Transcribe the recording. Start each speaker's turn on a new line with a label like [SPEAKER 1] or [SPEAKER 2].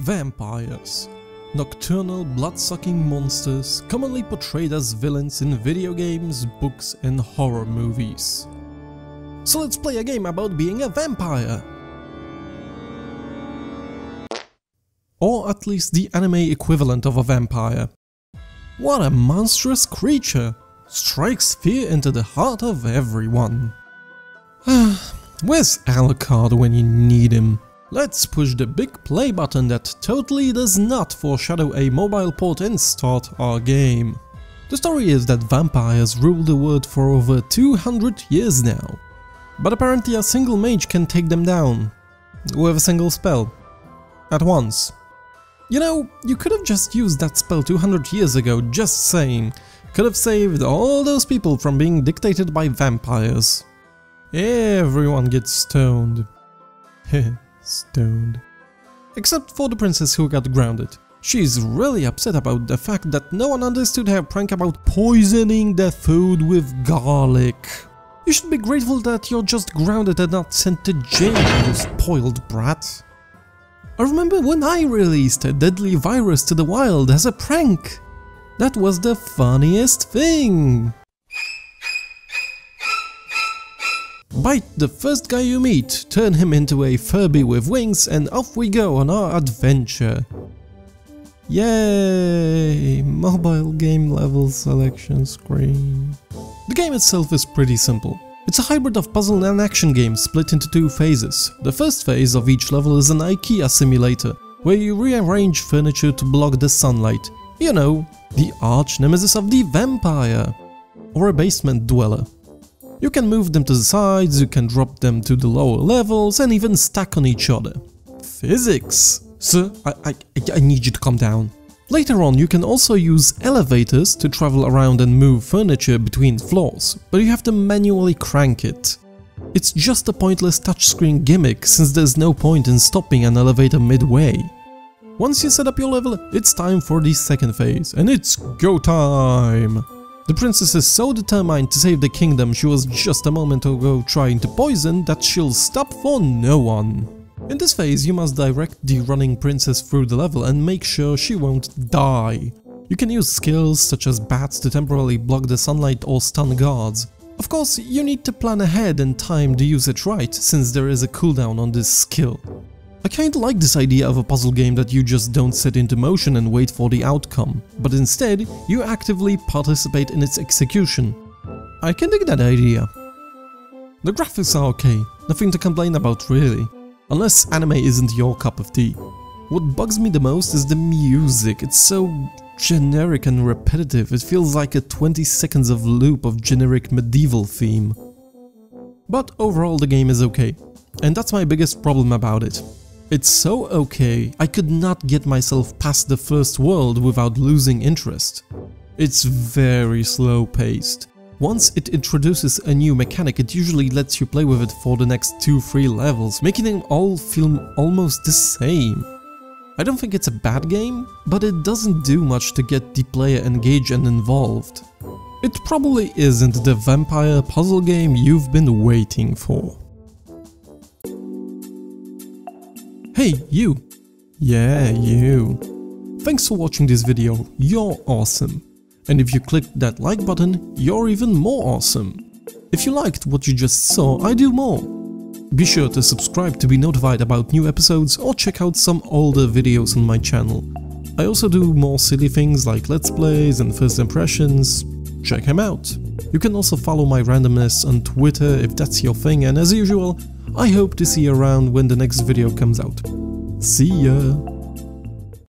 [SPEAKER 1] Vampires. Nocturnal, blood-sucking monsters commonly portrayed as villains in video games, books and horror movies. So let's play a game about being a vampire! Or at least the anime equivalent of a vampire. What a monstrous creature! Strikes fear into the heart of everyone. Where's Alucard when you need him? Let's push the big play button that totally does not foreshadow a mobile port and start our game. The story is that vampires rule the world for over 200 years now. But apparently a single mage can take them down. With a single spell. At once. You know, you could have just used that spell 200 years ago, just saying. Could have saved all those people from being dictated by vampires. Everyone gets stoned. Stoned. Except for the princess who got grounded. She's really upset about the fact that no one understood her prank about poisoning the food with garlic. You should be grateful that you're just grounded and not sent to jail, you spoiled brat. I remember when I released a deadly virus to the wild as a prank. That was the funniest thing. Bite the first guy you meet, turn him into a Furby with wings, and off we go on our adventure. Yay! Mobile game level selection screen. The game itself is pretty simple. It's a hybrid of puzzle and action game split into two phases. The first phase of each level is an IKEA simulator, where you rearrange furniture to block the sunlight. You know, the arch nemesis of the vampire. Or a basement dweller. You can move them to the sides, you can drop them to the lower levels and even stack on each other. Physics! Sir, I need you to calm down. Later on you can also use elevators to travel around and move furniture between floors, but you have to manually crank it. It's just a pointless touchscreen gimmick since there's no point in stopping an elevator midway. Once you set up your level, it's time for the second phase, and it's go time! The princess is so determined to save the kingdom she was just a moment ago trying to poison that she'll stop for no one. In this phase you must direct the running princess through the level and make sure she won't die. You can use skills such as bats to temporarily block the sunlight or stun guards. Of course, you need to plan ahead and time the usage right, since there is a cooldown on this skill. I kinda like this idea of a puzzle game that you just don't set into motion and wait for the outcome, but instead you actively participate in its execution. I can dig that idea. The graphics are okay, nothing to complain about really, unless anime isn't your cup of tea. What bugs me the most is the music, it's so generic and repetitive, it feels like a 20 seconds of loop of generic medieval theme. But overall the game is okay, and that's my biggest problem about it. It's so okay, I could not get myself past the first world without losing interest. It's very slow paced. Once it introduces a new mechanic, it usually lets you play with it for the next 2-3 levels, making them all feel almost the same. I don't think it's a bad game, but it doesn't do much to get the player engaged and involved. It probably isn't the vampire puzzle game you've been waiting for. Hey, you! Yeah, you! Thanks for watching this video, you're awesome! And if you clicked that like button, you're even more awesome! If you liked what you just saw, I do more! Be sure to subscribe to be notified about new episodes or check out some older videos on my channel. I also do more silly things like let's plays and first impressions. Check them out! You can also follow my randomness on Twitter if that's your thing, and as usual, I hope to see you around when the next video comes out. See ya!